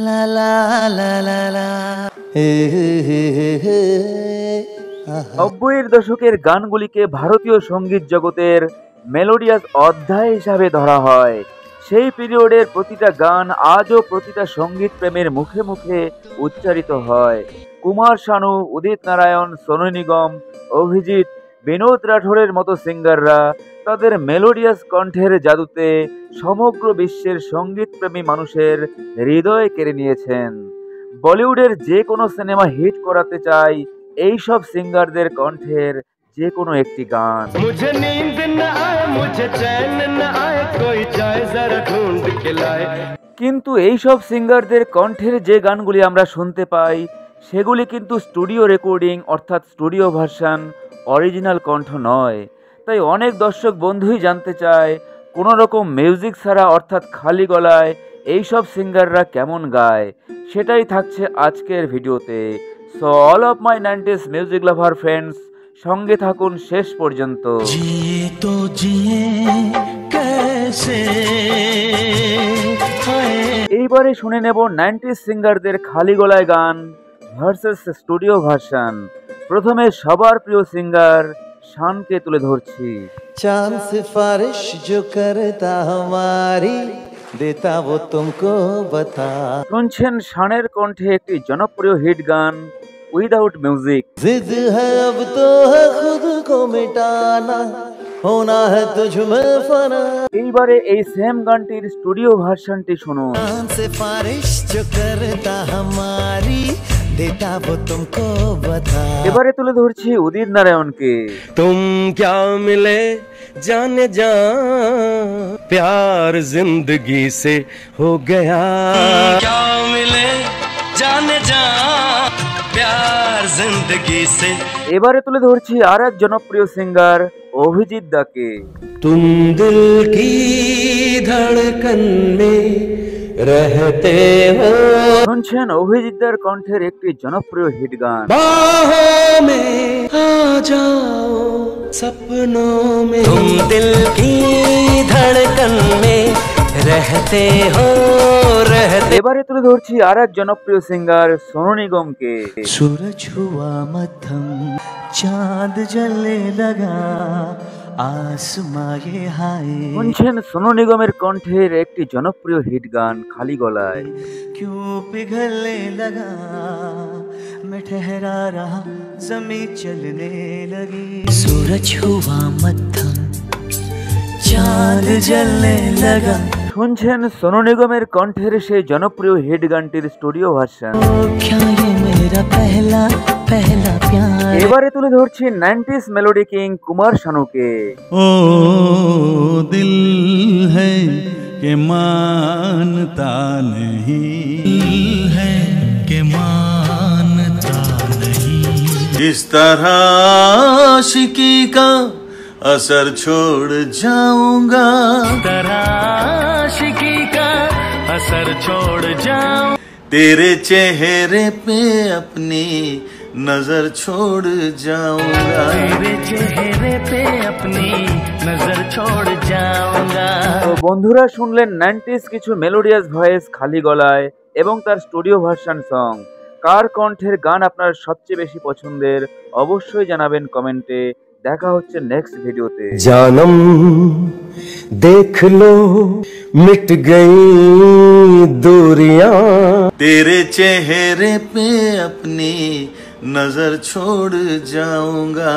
লা লা লা লা লা। 90-এর দশকের গানগুলিকে ভারতীয় সঙ্গীত জগতের মেলোডিয়াস অধ্যায় হিসাবে ধরা হয়। সেই পিরিয়ডের প্রতিটা গান আজও প্রতিটা সঙ্গীত প্রেমের মুখে মুখে উচ্চারিত হয়। কুমার শানু, উদিত নারায়ণ, সোনু নিগম, অভিজিৎ, বিনোদ রাঠোরের মতো সিঙ্গাররা তাদের মেলোডিয়াস কণ্ঠের জাদুতে সমগ্র বিশ্বের সঙ্গীতপ্রেমী মানুষের হৃদয় কেড়ে নিয়েছেন। বলিউডের যে কোনো সিনেমা হিট করাতে চায় এই সব সিঙ্গারদের কণ্ঠের যে কোনো একটি গান। मुझे नींद न आए, मुझे चैन न आए, कोई जाए जरा ढूंढ के लाए। কিন্তু এই সব সিঙ্গারদের কণ্ঠের যে গানগুলি আমরা শুনতে পাই সেগুলি কিন্তু স্টুডিও রেকর্ডিং অর্থাৎ স্টুডিও ভার্সন, অরিজিনাল কণ্ঠ নয়। তাই অনেক দর্শক বন্ধুই জানতে চায় কোনো রকম মিউজিক ছাড়া অর্থাৎ খালি গলায় এই সব সিঙ্গাররা কেমন গায়। সেটাই থাকছে আজকের ভিডিওতে। So all of my 90s music lover friends, সঙ্গে থাকুন শেষ পর্যন্ত। जिए तो जिए कैसे हाय। এইবারে শুনে নেব 90s সিঙ্গারদের খালি গলায় গান ভার্সেস স্টুডিও ভার্সন। প্রথমে সবার প্রিয় সিঙ্গার শানকে তুলে ধরছি। चांद सिफारिश जो करता हमारी देता वो तुमको बता। শুনছেন শানের কণ্ঠে একটি জনপ্রিয় হিট গান উইদাউট মিউজিক। जिद है अब तो है खुद को मिटाना, होना है तुझ में फना। এইবারে এই সেম গানটির স্টুডিও ভার্সনটি শুনুন। चांद सिफारिश जो करता हमारी देता वो तुमको बता। এবারে তুলে ধরছি উদিত নারায়ণকে। तुम क्या मिले जाने जा, प्यार जिंदगी से हो गया। क्या मिले जाने जा, प्यार जिंदगी से। এবারে তুলে ধরছি আর এক জনপ্রিয় সিঙ্গার অভিজিৎ দাকে। तुम दिल की धड़कन में रहते हो, শুনছেন অভিজিৎ দার কণ্ঠের একটি জনপ্রিয় হিট গান। बाहों में आ जाओ सपनों में। तुम दिल की धड़कन में रहते हो, रहते। এবারে তুলে ধরছি আর এক জনপ্রিয় সিঙ্গার সোনু নিগমকে। सूरज हुआ मध्यम, चांद जलने लगा, आसमां ये हाय। শুনছেন সোনু নিগমের কণ্ঠের একটি জনপ্রিয় হিট গান খালি গলায়। क्यों पिघलने लगा, मैं ठहरा रहा, जमीन चलने लगी। सूरज हुआ मध्यम, चांद जलने लगा। শুনছেন সোনু নিগমের কণ্ঠের সেই জনপ্রিয় হিট গানটির স্টুডিও ভার্সন। ओ क्या ये मेरा पहला पहला प्यार। এবারে তুলে ধরছি 90s মেলোডি কিং কুমার শানুকে। ओ दिल है कि मानता नहीं, दिल है कि मानता नहीं। इस तरह आशिकी का असर छोड़ जाऊंगा, आशिकी का असर छोड़ जाऊं। तेरे चेहरे पे अपनी नजर छोड़ जाऊंगा। तेरे चेहरे पे अपनी नजर छोड़ जाऊंगा। তো বন্ধুরা শুনলেন 90s কিছু মেলোডিয়াস ভয়েস খালি গলায় এবং তার স্টুডিও ভার্সন সং। কার কণ্ঠের গান আপনার সবচেয়ে বেশি পছন্দের অবশ্যই জানাবেন কমেন্টে। দেখা হচ্ছে নেক্সট ভিডিওতে। जानम देख लो मिट गई दूरियां, तेरे चेहरे पे अपनी नजर छोड़ जाऊंगा।